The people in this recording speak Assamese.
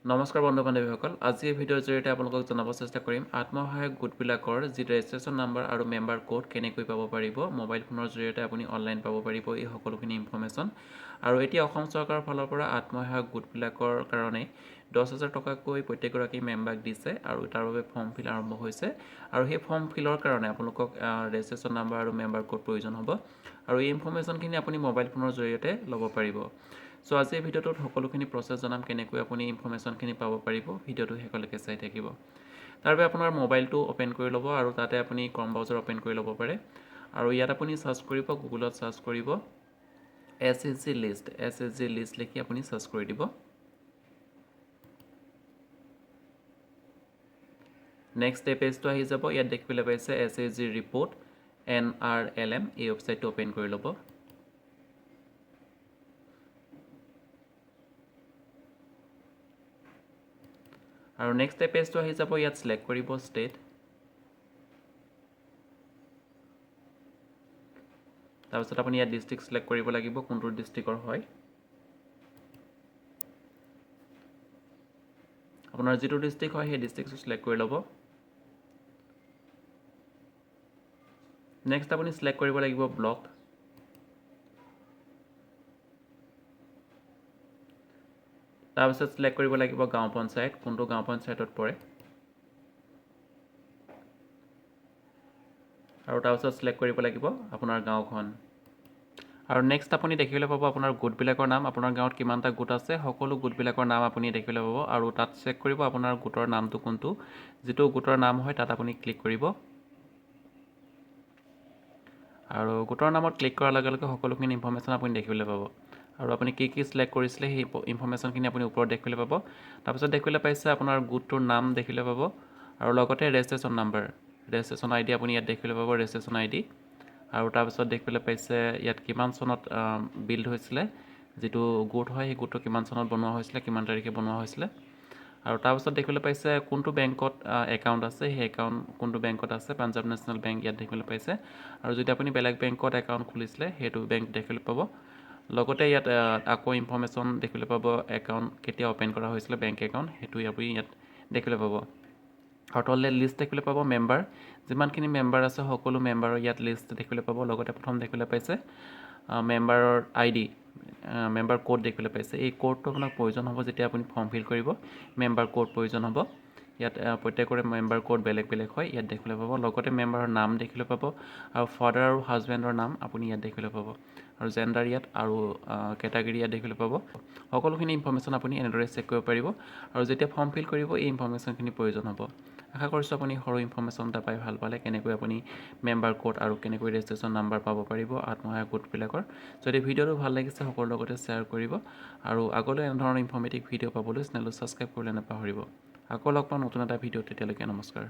নমস্কাৰ বন্ধু বান্ধৱীসকল আজি এই ভিডিঅ'ৰ জৰিয়তে আপোনালোকক জনাব চেষ্টা কৰিম আত্মসহায়ক গোটবিলাকৰ যি ৰেজিষ্ট্ৰেশ্যন নাম্বাৰ আৰু মেম্বাৰ কোড কেনেকৈ পাব পাৰিব মোবাইল ফোনৰ জৰিয়তে আপুনি অনলাইন পাব পাৰিব এই সকলোখিনি ইনফৰমেশ্যন আৰু এতিয়া অসম চৰকাৰৰ ফালৰ পৰা আত্মসহায়ক গোটবিলাকৰ কাৰণে 10,000 টকাকৈ প্ৰত্যেকগৰাকী মেম্বাৰক দিছে আৰু তাৰ বাবে ফৰ্ম ফিল আৰম্ভ হৈছে আৰু সেই ফৰ্ম ফিলৰ কাৰণে আপোনালোকক ৰেজিষ্ট্ৰেশ্যন নাম্বাৰ আৰু মেম্বাৰ কোড প্ৰয়োজন হ'ব আৰু এই ইনফৰমেশ্যনখিনি আপুনি মোবাইল ফোনৰ জৰিয়তে ল'ব পাৰিব সো আজি এই ভিডিঅ'টোত সকলোখিনি প্ৰচেছ জনাম কেনেকৈ আপুনি ইনফৰমেশ্যনখিনি পাব পাৰিব ভিডিঅ'টো শেষলৈকে চাই থাকিব তাৰ বাবে আপোনাৰ মোবাইলটো অপেন কৰি ল'ব আৰু তাতে আপুনি ক্ৰম ব্ৰাউজাৰ অপেন কৰি ল'ব পাৰে আৰু ইয়াত আপুনি সাৰ্চ কৰিব গুগলত সাৰ্চ কৰিব SHG লিষ্ট লিখি আপুনি সাৰ্চ কৰি দিব নেক্সট এই পেজটো আহি যাব ইয়াত দেখিবলৈ পাইছে SHG ৰিপোৰ্ট NRLM এই ৱেবছাইটটো অপেন কৰি ল'ব আৰু নেক্সট এই পেজটো আহি যাব ইয়াত সিলেক্ট কৰিব ষ্টেট তাৰপিছত আপুনি ইয়াত ডিস্ট্ৰিক্ট সিলেক্ট কৰিব লাগিব কোনটো ডিস্ট্ৰিক্টৰ হয় আপোনাৰ যিটো ডিস্ট্ৰিক্ট হয় সেই ডিস্ট্ৰিক্টটো সিলেক্ট কৰি ল'ব নেক্সট আপুনি সিলেক্ট কৰিব লাগিব ব্লক তাৰপিছত সিলেক্ট কৰিব লাগিব গাঁও পঞ্চায়ত কোনটো গাঁও পঞ্চায়তত পৰে আৰু তাৰপিছত সিলেক্ট কৰিব লাগিব আপোনাৰ গাঁওখন আৰু নেক্সট আপুনি দেখিবলৈ পাব আপোনাৰ গোটবিলাকৰ নাম আপোনাৰ গাঁৱত কিমানটা গোট আছে সকলো গোটবিলাকৰ নাম আপুনি দেখিবলৈ পাব আৰু তাত চেক কৰিব আপোনাৰ গোটৰ নামটো কোনটো যিটো গোটৰ নাম হয় তাত আপুনি ক্লিক কৰিব আৰু গোটৰ নামত ক্লিক কৰাৰ লগে লগে সকলোখিনি ইনফৰমেশ্যন আপুনি দেখিবলৈ পাব আৰু আপুনি কি সিলেক্ট কৰিছিলে সেই ইনফৰমেশ্যনখিনি আপুনি ওপৰত দেখিবলৈ পাব তাৰপিছত দেখিবলৈ পাইছে আপোনাৰ গোটটোৰ নাম দেখিবলৈ পাব আৰু লগতে ৰেজিষ্ট্ৰেশ্যন নাম্বাৰ ৰেজিষ্ট্ৰেশ্যন আইডি আপুনি ইয়াত দেখিবলৈ পাব ৰেজিষ্ট্ৰেশ্যন আইডি আৰু তাৰপিছত দেখিবলৈ পাইছে ইয়াত কিমান চনত বিল্ড হৈছিলে যিটো গোট হয় সেই গোটটো কিমান চনত বনোৱা হৈছিলে কিমান তাৰিখে বনোৱা হৈছিলে আৰু তাৰপিছত দেখিবলৈ পাইছে কোনটো বেংকত একাউণ্ট আছে সেই একাউণ্ট কোনটো বেংকত আছে পাঞ্জাৱ নেশ্যনেল বেংক ইয়াত দেখিবলৈ পাইছে আৰু যদি আপুনি বেলেগ বেংকত একাউণ্ট খুলিছিলে সেইটো বেংক দেখিবলৈ পাব লগতে ইয়াত আকৌ ইনফৰমেশ্যন দেখিবলৈ পাব একাউণ্ট কেতিয়া অপেন কৰা হৈছিলে বেংক একাউণ্ট সেইটো আপুনি ইয়াত দেখিবলৈ পাব আৰু তললৈ লিষ্ট দেখিবলৈ পাব মেম্বাৰ যিমানখিনি মেম্বাৰ আছে সকলো মেম্বাৰৰ ইয়াত লিষ্ট দেখিবলৈ পাব লগতে প্ৰথম দেখিবলৈ পাইছে মেম্বাৰৰ আইডি মেম্বাৰ কোড দেখিবলৈ পাইছে এই কোডটো আপোনাক প্ৰয়োজন হ'ব যেতিয়া আপুনি ফৰ্ম ফিল কৰিব মেম্বাৰ কোড প্ৰয়োজন হ'ব ইয়াত প্ৰত্যেকৰে মেম্বাৰ কোড বেলেগ বেলেগ হয় ইয়াত দেখিবলৈ পাব লগতে মেম্বাৰৰ নাম দেখিবলৈ পাব আৰু ফাদাৰ আৰু হাজবেণ্ডৰ নাম আপুনি ইয়াত দেখিবলৈ পাব আৰু জেণ্ডাৰ ইয়াত আৰু কেটাগৰী ইয়াত দেখিবলৈ পাব সকলোখিনি ইনফৰমেশ্যন আপুনি এনেদৰে চেক কৰিব পাৰিব আৰু যেতিয়া ফৰ্ম ফিল কৰিব এই ইনফৰমেশ্যনখিনি প্ৰয়োজন হ'ব আশা কৰিছোঁ আপুনি সৰু ইনফৰমেশ্যন এটা পাই ভাল পালে কেনেকৈ আপুনি মেম্বাৰ কোড আৰু কেনেকৈ ৰেজিষ্ট্ৰেশ্যন নাম্বাৰ পাব পাৰিব আত্মসহায়ক গোটবিলাকৰ যদি ভিডিঅ'টো ভাল লাগিছে সকলোৰ লগতে শ্বেয়াৰ কৰিব আৰু আগলৈ এনেধৰণৰ ইনফৰ্মেটিভ ভিডিঅ' পাবলৈ চেনেলটো ছাবস্ক্ৰাইব কৰিবলৈ নাপাহৰিব আকৌ লগ পাম নতুন এটা ভিডিঅ' তেতিয়ালৈকে নমস্কাৰ